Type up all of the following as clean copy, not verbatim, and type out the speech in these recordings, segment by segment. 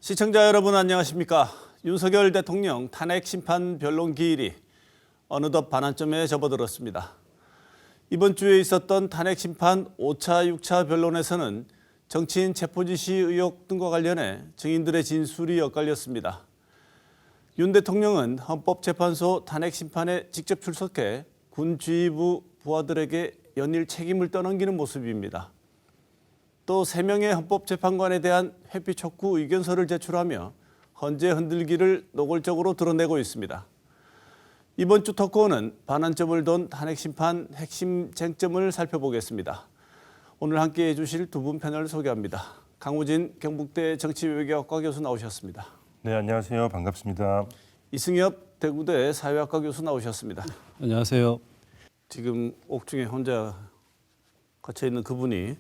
시청자 여러분 안녕하십니까? 윤석열 대통령 탄핵 심판 변론 기일이 어느덧 반환점에 접어들었습니다. 이번 주에 있었던 탄핵 심판 5차, 6차 변론에서는 정치인 체포 지시 의혹 등과 관련해 증인들의 진술이 엇갈렸습니다. 윤 대통령은 헌법재판소 탄핵 심판에 직접 출석해 군 지휘부 부하들에게 연일 책임을 떠넘기는 모습입니다. 또 3명의 헌법재판관에 대한 회피 촉구 의견서를 제출하며 헌재 흔들기를 노골적으로 드러내고 있습니다. 이번 주 토크오는 반환점을 돈 탄핵 심판 핵심 쟁점을 살펴보겠습니다. 오늘 함께해 주실 두 분 패널 소개합니다. 강우진 경북대 정치외교학과 교수 나오셨습니다. 네, 안녕하세요. 반갑습니다. 이승엽 대구대 사회학과 교수 나오셨습니다. 안녕하세요. 지금 옥중에 혼자 갇혀 있는 그분이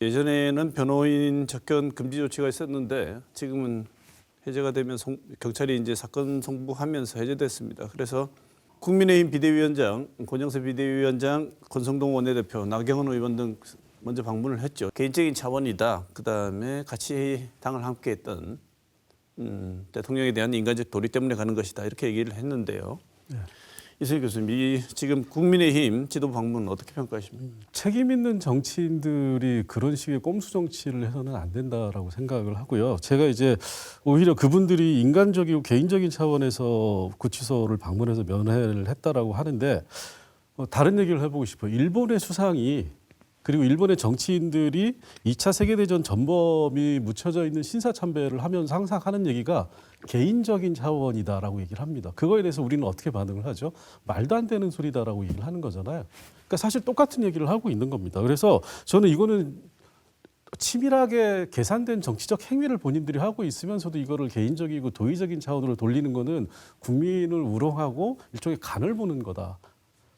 예전에는 변호인 접견 금지 조치가 있었는데 지금은 해제가 되면 경찰이 이제 사건 송부하면서 해제됐습니다. 그래서 국민의힘 비대위원장, 권영세 비대위원장, 권성동 원내대표, 나경원 의원 등 먼저 방문을 했죠. 개인적인 차원이다. 그다음에 같이 당을 함께했던 대통령에 대한 인간적 도리 때문에 가는 것이다. 이렇게 얘기를 했는데요. 네. 이승엽 교수님, 이 지금 국민의힘 지도부 방문은 어떻게 평가하십니까? 책임 있는 정치인들이 그런 식의 꼼수 정치를 해서는 안 된다라고 생각을 하고요. 제가 이제 오히려 그분들이 인간적이고 개인적인 차원에서 구치소를 방문해서 면회를 했다라고 하는데 다른 얘기를 해보고 싶어요. 일본의 수상이 그리고 일본의 정치인들이 2차 세계대전 전범이 묻혀져 있는 신사참배를 하면서 항상 하는 얘기가 개인적인 차원이다라고 얘기를 합니다. 그거에 대해서 우리는 어떻게 반응을 하죠? 말도 안 되는 소리다라고 얘기를 하는 거잖아요. 그러니까 사실 똑같은 얘기를 하고 있는 겁니다. 그래서 저는 이거는 치밀하게 계산된 정치적 행위를 본인들이 하고 있으면서도 이거를 개인적이고 도의적인 차원으로 돌리는 거는 국민을 우롱하고 일종의 간을 보는 거다.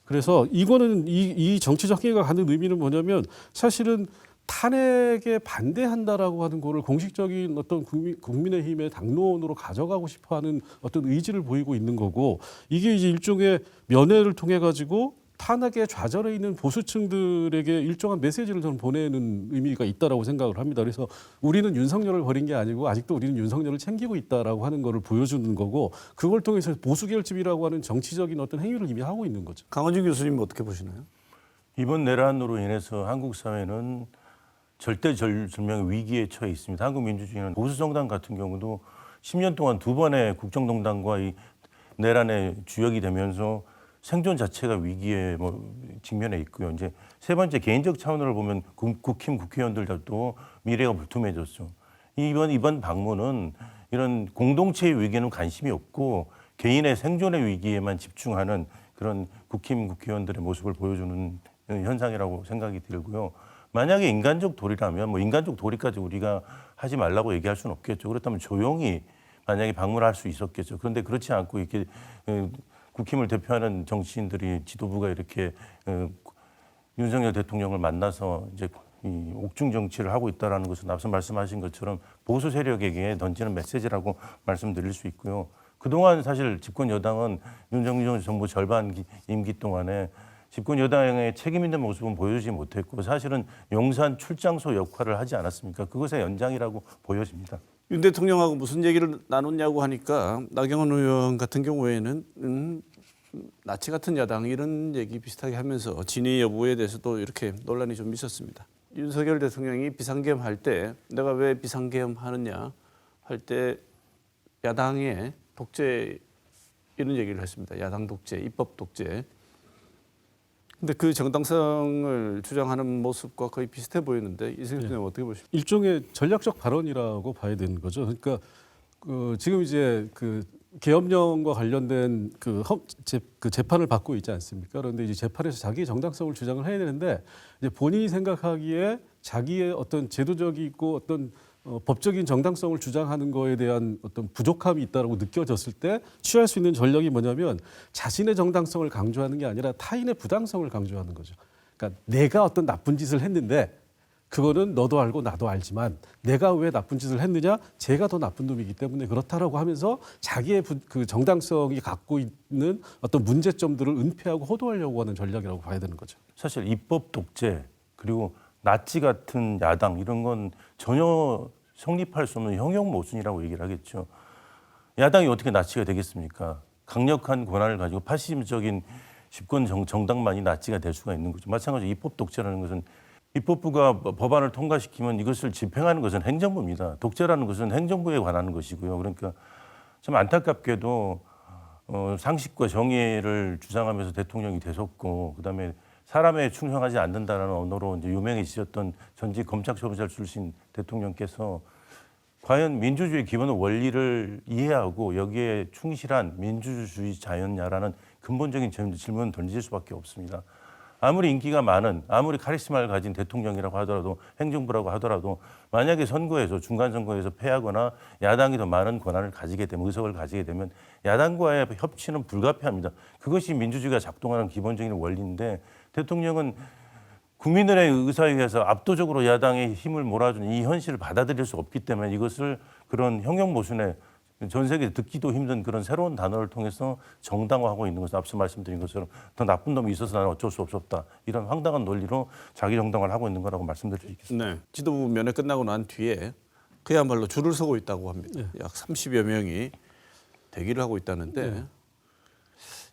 그래서 이거는 이 정치적 행위가 갖는 의미는 뭐냐면 사실은 탄핵에 반대한다라고 하는 거를 공식적인 어떤 국민의힘의 당론으로 가져가고 싶어하는 어떤 의지를 보이고 있는 거고 이게 이제 일종의 면회를 통해 가지고 탄핵에 좌절해 있는 보수층들에게 일정한 메시지를 저는 보내는 의미가 있다라고 생각을 합니다. 그래서 우리는 윤석열을 버린 게 아니고 아직도 우리는 윤석열을 챙기고 있다라고 하는 거를 보여주는 거고 그걸 통해서 보수결집이라고 하는 정치적인 어떤 행위를 이미 하고 있는 거죠. 강원준 교수님 어떻게 보시나요? 이번 내란으로 인해서 한국 사회는 절대절명의 위기에 처해 있습니다. 한국민주주의는 보수정당 같은 경우도 10년 동안 2번의 국정농단과 이 내란의 주역이 되면서 생존 자체가 위기에 직면해 있고요. 이제 세 번째 개인적 차원으로 보면 국힘 국회의원들도 미래가 불투명해졌죠. 이번 방문은 이런 공동체의 위기에는 관심이 없고 개인의 생존의 위기에만 집중하는 그런 국힘 국회의원들의 모습을 보여주는 현상이라고 생각이 들고요. 만약에 인간적 도리라면 인간적 도리까지 우리가 하지 말라고 얘기할 수는 없겠죠. 그렇다면 조용히 만약에 방문할 수 있었겠죠. 그런데 그렇지 않고 이렇게 국힘을 대표하는 정치인들이 지도부가 이렇게 윤석열 대통령을 만나서 이제 이 옥중 정치를 하고 있다라는 것은 앞서 말씀하신 것처럼 보수 세력에게 던지는 메시지라고 말씀드릴 수 있고요. 그동안 사실 집권 여당은 윤석열 정부 절반 임기 동안에 집권 여당의 책임 있는 모습은 보여주지 못했고 사실은 용산 출장소 역할을 하지 않았습니까? 그것의 연장이라고 보여집니다. 윤 대통령하고 무슨 얘기를 나눴냐고 하니까 나경원 의원 같은 경우에는 나치 같은 야당 이런 얘기 비슷하게 하면서 진위 여부에 대해서도 이렇게 논란이 좀 있었습니다. 윤석열 대통령이 비상계엄 할 때 내가 왜 비상계엄 하느냐 할 때 야당의 독재 이런 얘기를 했습니다. 야당 독재, 입법 독재. 근데 그 정당성을 주장하는 모습과 거의 비슷해 보이는데 이승엽 교수님 어떻게 보십니까? 일종의 전략적 발언이라고 봐야 되는 거죠. 그러니까 지금 이제 그 계엄령과 관련된 그 재판을 받고 있지 않습니까? 그런데 이제 재판에서 자기의 정당성을 주장을 해야 되는데 이제 본인이 생각하기에 자기의 어떤 제도적이고 어떤 법적인 정당성을 주장하는 거에 대한 어떤 부족함이 있다고 느껴졌을 때 취할 수 있는 전략이 뭐냐면 자신의 정당성을 강조하는 게 아니라 타인의 부당성을 강조하는 거죠. 그러니까 내가 어떤 나쁜 짓을 했는데 그거는 너도 알고 나도 알지만 내가 왜 나쁜 짓을 했느냐? 제가 더 나쁜 놈이기 때문에 그렇다라고 하면서 자기의 그 정당성이 갖고 있는 어떤 문제점들을 은폐하고 호도하려고 하는 전략이라고 봐야 되는 거죠. 사실 입법 독재 그리고 나치 같은 야당 이런 건 전혀 성립할 수 없는 형용 모순이라고 얘기를 하겠죠. 야당이 어떻게 나치가 되겠습니까? 강력한 권한을 가지고 파시즘적인 집권 정당만이 나치가 될 수가 있는 거죠. 마찬가지로 입법 독재라는 것은 입법부가 법안을 통과시키면 이것을 집행하는 것은 행정부입니다. 독재라는 것은 행정부에 관한 것이고요. 그러니까 참 안타깝게도 상식과 정의를 주장하면서 대통령이 되셨고, 그다음에 사람에 충성하지 않는다라는 언어로 이제 유명해지셨던 전직 검찰총장 출신 대통령께서 과연 민주주의 기본 원리를 이해하고 여기에 충실한 민주주의자였냐라는 근본적인 질문을 던질 수밖에 없습니다. 아무리 인기가 많은, 아무리 카리스마를 가진 대통령이라고 하더라도, 행정부라고 하더라도 만약에 선거에서, 중간 선거에서 패하거나 야당이 더 많은 권한을 가지게 되면, 의석을 가지게 되면 야당과의 협치는 불가피합니다. 그것이 민주주의가 작동하는 기본적인 원리인데, 대통령은 국민들의 의사에 의해서 압도적으로 야당의 힘을 몰아주는 이 현실을 받아들일 수 없기 때문에 이것을 그런 형용 모순에 전 세계 듣기도 힘든 그런 새로운 단어를 통해서 정당화하고 있는 것은 앞서 말씀드린 것처럼 더 나쁜 놈이 있어서 나는 어쩔 수 없었다. 이런 황당한 논리로 자기 정당화를 하고 있는 거라고 말씀드릴 수 있겠습니다. 네. 지도부 면회 끝나고 난 뒤에 그야말로 줄을 서고 있다고 합니다. 약 30여 명이 대기를 하고 있다는데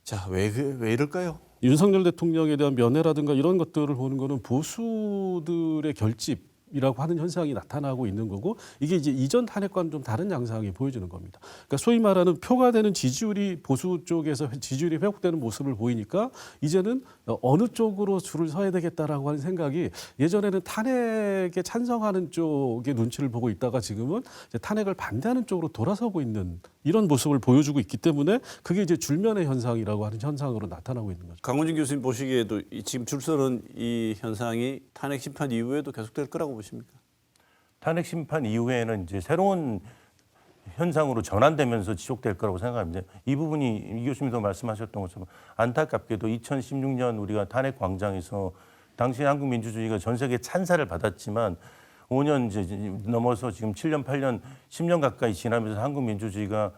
자, 왜 이럴까요? 윤석열 대통령에 대한 면회라든가 이런 것들을 보는 거는 보수들의 결집이라고 하는 현상이 나타나고 있는 거고, 이게 이제 이전 탄핵과는 좀 다른 양상이 보여지는 겁니다. 그러니까 소위 말하는 표가 되는 지지율이 보수 쪽에서 지지율이 회복되는 모습을 보이니까 이제는 어느 쪽으로 줄을 서야 되겠다라고 하는 생각이, 예전에는 탄핵에 찬성하는 쪽의 눈치를 보고 있다가 지금은 이제 탄핵을 반대하는 쪽으로 돌아서고 있는 이런 모습을 보여주고 있기 때문에 그게 이제 줄면의 현상이라고 하는 현상으로 나타나고 있는 거죠. 강훈진 교수님 보시기에도 지금 줄 서는 이 현상이 탄핵 심판 이후에도 계속될 거라고 보십니까? 탄핵 심판 이후에는 이제 새로운 현상으로 전환되면서 지속될 거라고 생각합니다. 이 부분이 이 교수님도 말씀하셨던 것처럼 안타깝게도 2016년 우리가 탄핵 광장에서 당시 한국 민주주의가 전 세계 찬사를 받았지만 5년 이제 넘어서 지금 7년, 8년, 10년 가까이 지나면서 한국 민주주의가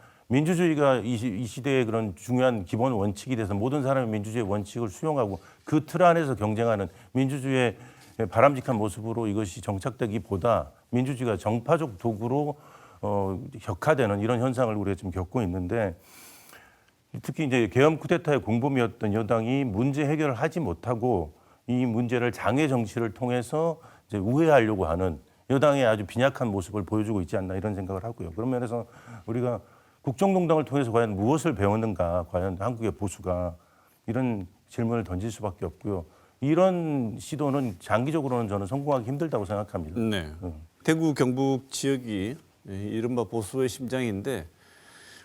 이 시대의 그런 중요한 기본 원칙이 돼서 모든 사람이 민주주의의 원칙을 수용하고 그 틀 안에서 경쟁하는 민주주의의 바람직한 모습으로 이것이 정착되기보다 민주주의가 정파적 도구로 격화되는 이런 현상을 우리가 지금 겪고 있는데, 특히 이제 계엄 쿠데타의 공범이었던 여당이 문제 해결을 하지 못하고 이 문제를 장애 정치를 통해서 이제 우회하려고 하는 여당의 아주 빈약한 모습을 보여주고 있지 않나 이런 생각을 하고요. 그런 면에서 우리가 국정농단을 통해서 과연 무엇을 배웠는가, 과연 한국의 보수가 이런 질문을 던질 수밖에 없고요. 이런 시도는 장기적으로는 저는 성공하기 힘들다고 생각합니다. 네. 대구 경북 지역이 이른바 보수의 심장인데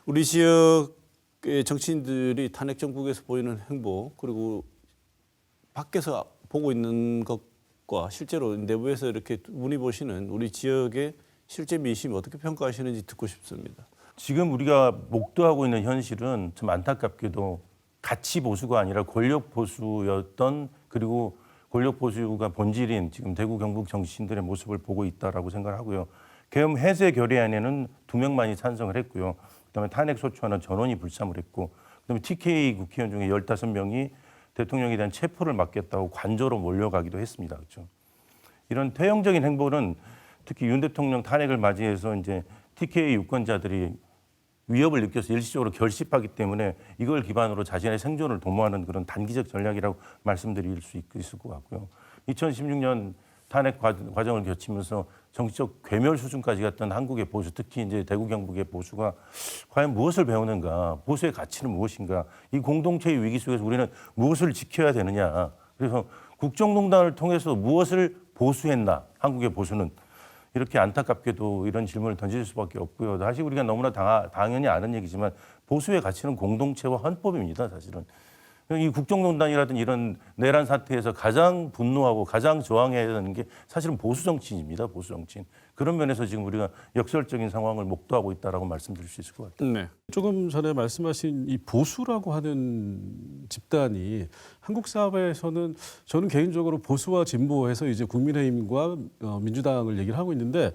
우리 지역의 정치인들이 탄핵 정국에서 보이는 행보, 그리고 밖에서 보고 있는 것과 실제로 내부에서 이렇게 문의 보시는 우리 지역의 실제 민심이 어떻게 평가하시는지 듣고 싶습니다. 지금 우리가 목도하고 있는 현실은 좀 안타깝게도 가치 보수가 아니라 권력 보수였던, 그리고 권력 보수가 본질인 지금 대구 경북 정치인들의 모습을 보고 있다라고 생각하고요. 계엄 해제 결의안에는 2명만이 찬성을 했고요. 그다음에 탄핵 소추안은 전원이 불참을 했고, 그다음에 TK 국회의원 중에 15명이 대통령에 대한 체포를 막겠다고 관저로 몰려가기도 했습니다. 그렇죠? 이런 퇴행적인 행보는 특히 윤 대통령 탄핵을 맞이해서 이제 TK 유권자들이 위협을 느껴서 일시적으로 결집하기 때문에 이걸 기반으로 자신의 생존을 도모하는 그런 단기적 전략이라고 말씀드릴 수 있을 것 같고요. 2016년 탄핵 과정을 거치면서 정치적 괴멸 수준까지 갔던 한국의 보수, 특히 이제 대구 경북의 보수가 과연 무엇을 배우는가, 보수의 가치는 무엇인가, 이 공동체의 위기 속에서 우리는 무엇을 지켜야 되느냐. 그래서 국정농단을 통해서 무엇을 보수했나, 한국의 보수는. 이렇게 안타깝게도 이런 질문을 던질 수밖에 없고요. 사실 우리가 너무나 당연히 아는 얘기지만 보수의 가치는 공동체와 헌법입니다. 사실은. 이 국정농단이라든 이런 내란 사태에서 가장 분노하고 가장 저항해야 되는 게 사실은 보수 정치인입니다. 보수 정치인. 그런 면에서 지금 우리가 역설적인 상황을 목도하고 있다라고 말씀드릴 수 있을 것 같아요. 네. 조금 전에 말씀하신 이 보수라고 하는 집단이 한국 사회에서는 저는 개인적으로 보수와 진보해서 이제 국민의힘과 민주당을 얘기를 하고 있는데,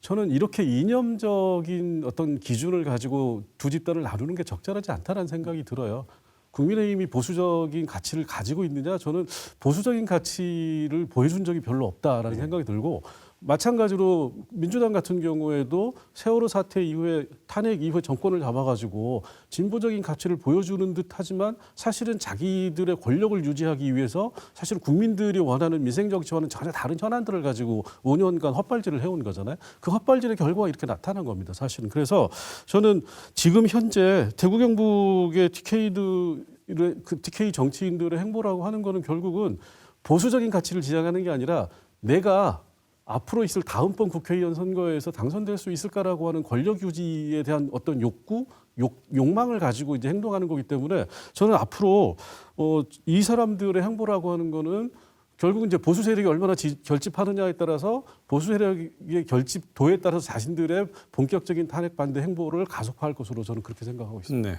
저는 이렇게 이념적인 어떤 기준을 가지고 두 집단을 나누는 게 적절하지 않다는 생각이 들어요. 국민의힘이 보수적인 가치를 가지고 있느냐? 저는 보수적인 가치를 보여준 적이 별로 없다라는 생각이 들고, 마찬가지로 민주당 같은 경우에도 세월호 사태 이후에 탄핵 이후에 정권을 잡아가지고 진보적인 가치를 보여주는 듯하지만 사실은 자기들의 권력을 유지하기 위해서 사실은 국민들이 원하는 민생 정치와는 전혀 다른 현안들을 가지고 5년간 헛발질을 해온 거잖아요. 그 헛발질의 결과가 이렇게 나타난 겁니다. 사실은. 그래서 저는 지금 현재 대구 경북의 TK 정치인들의 행보라고 하는 거는 결국은 보수적인 가치를 지향하는 게 아니라 내가 앞으로 있을 다음번 국회의원 선거에서 당선될 수 있을까라고 하는 권력 유지에 대한 어떤 욕망을 가지고 이제 행동하는 거기 때문에 저는 앞으로 이 사람들의 행보라고 하는 거는 결국은 이제 보수 세력이 얼마나 결집하느냐에 따라서 보수 세력의 결집도에 따라서 자신들의 본격적인 탄핵 반대 행보를 가속화할 것으로 저는 그렇게 생각하고 있습니다. 네.